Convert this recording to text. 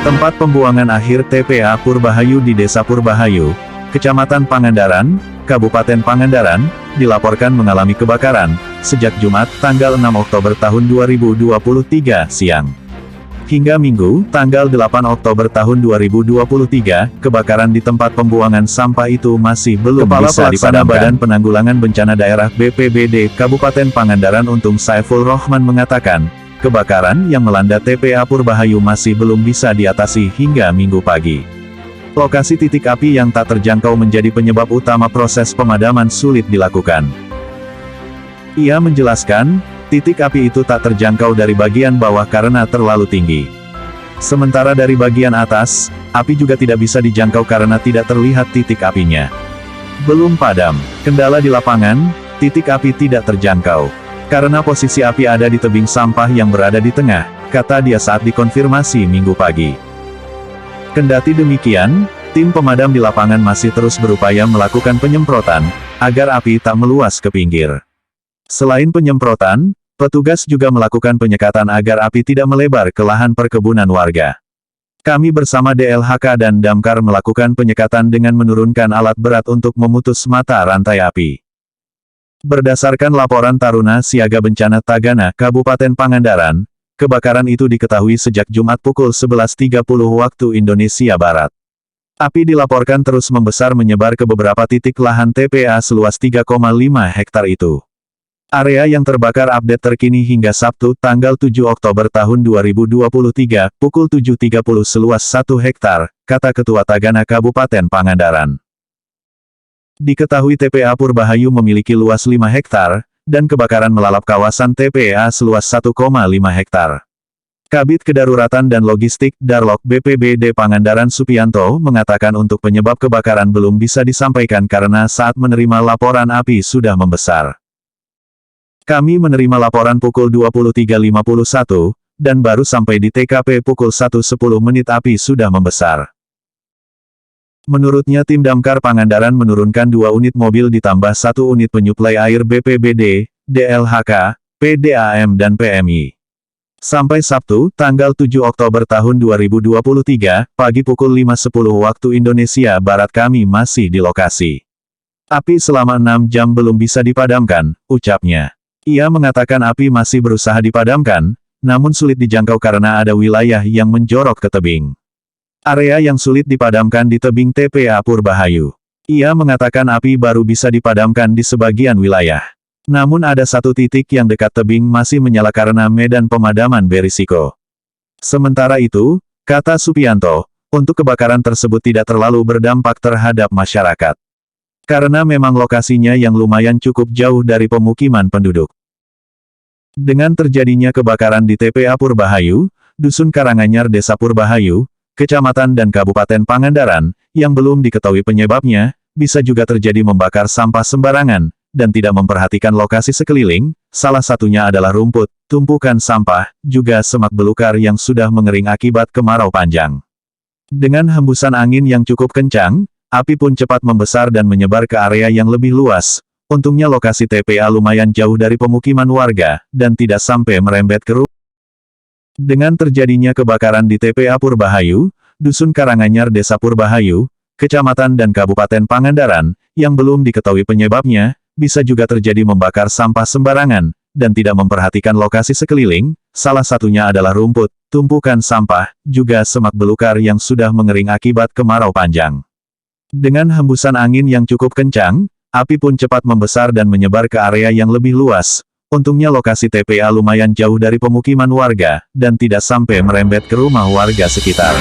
Tempat pembuangan akhir TPA Purbahayu di Desa Purbahayu, Kecamatan Pangandaran, Kabupaten Pangandaran, dilaporkan mengalami kebakaran, sejak Jumat, tanggal 6 Oktober tahun 2023, siang. Hingga Minggu, tanggal 8 Oktober tahun 2023, kebakaran di tempat pembuangan sampah itu masih belum bisa dipadamkan. Badan Penanggulangan Bencana Daerah BPBD Kabupaten Pangandaran Untung Saiful Rohman mengatakan, kebakaran yang melanda TPA Purbahayu masih belum bisa diatasi hingga Minggu pagi. Lokasi titik api yang tak terjangkau menjadi penyebab utama proses pemadaman sulit dilakukan. Ia menjelaskan, titik api itu tak terjangkau dari bagian bawah karena terlalu tinggi. Sementara dari bagian atas, api juga tidak bisa dijangkau karena tidak terlihat titik apinya. Belum padam. Kendala di lapangan, titik api tidak terjangkau. Karena posisi api ada di tebing sampah yang berada di tengah, kata dia saat dikonfirmasi Minggu pagi. Kendati demikian, tim pemadam di lapangan masih terus berupaya melakukan penyemprotan, agar api tak meluas ke pinggir. Selain penyemprotan, petugas juga melakukan penyekatan agar api tidak melebar ke lahan perkebunan warga. Kami bersama DLHK dan Damkar melakukan penyekatan dengan menurunkan alat berat untuk memutus mata rantai api. Berdasarkan laporan Taruna Siaga Bencana Tagana, Kabupaten Pangandaran, kebakaran itu diketahui sejak Jumat pukul 11.30 waktu Indonesia Barat. Api dilaporkan terus membesar menyebar ke beberapa titik lahan TPA seluas 3,5 hektar itu. Area yang terbakar update terkini hingga Sabtu, tanggal 7 Oktober tahun 2023, pukul 7.30 seluas 1 hektar, kata Ketua Tagana Kabupaten Pangandaran. Diketahui TPA Purbahayu memiliki luas 5 hektar, dan kebakaran melalap kawasan TPA seluas 1,5 hektar. Kabid Kedaruratan dan Logistik, Darlok BPBD Pangandaran Supianto, mengatakan untuk penyebab kebakaran belum bisa disampaikan karena saat menerima laporan api sudah membesar. Kami menerima laporan pukul 23.51, dan baru sampai di TKP pukul 1.10 api sudah membesar. Menurutnya tim Damkar Pangandaran menurunkan 2 unit mobil ditambah 1 unit penyuplai air BPBD, DLHK, PDAM dan PMI. Sampai Sabtu, tanggal 7 Oktober tahun 2023, pagi pukul 5.10 waktu Indonesia Barat kami masih di lokasi. Api selama 6 jam belum bisa dipadamkan, ucapnya. Ia mengatakan api masih berusaha dipadamkan, namun sulit dijangkau karena ada wilayah yang menjorok ke tebing. Area yang sulit dipadamkan di tebing TPA Purbahayu. Ia mengatakan api baru bisa dipadamkan di sebagian wilayah. Namun ada satu titik yang dekat tebing masih menyala karena medan pemadaman berisiko. Sementara itu, kata Supianto, untuk kebakaran tersebut tidak terlalu berdampak terhadap masyarakat. Karena memang lokasinya yang lumayan cukup jauh dari pemukiman penduduk. Dengan terjadinya kebakaran di TPA Purbahayu, Dusun Karanganyar Desa Purbahayu, Kecamatan dan Kabupaten Pangandaran, yang belum diketahui penyebabnya, bisa juga terjadi membakar sampah sembarangan, dan tidak memperhatikan lokasi sekeliling, salah satunya adalah rumput, tumpukan sampah, juga semak belukar yang sudah mengering akibat kemarau panjang. Dengan hembusan angin yang cukup kencang, api pun cepat membesar dan menyebar ke area yang lebih luas. Untungnya lokasi TPA lumayan jauh dari pemukiman warga, dan tidak sampai merembet ke rumah. Dengan terjadinya kebakaran di TPA Purbahayu, Dusun Karanganyar Desa Purbahayu, Kecamatan dan Kabupaten Pangandaran, yang belum diketahui penyebabnya, bisa juga terjadi membakar sampah sembarangan, dan tidak memperhatikan lokasi sekeliling, salah satunya adalah rumput, tumpukan sampah, juga semak belukar yang sudah mengering akibat kemarau panjang. Dengan hembusan angin yang cukup kencang, api pun cepat membesar dan menyebar ke area yang lebih luas. Untungnya lokasi TPA lumayan jauh dari pemukiman warga, dan tidak sampai merembet ke rumah warga sekitar.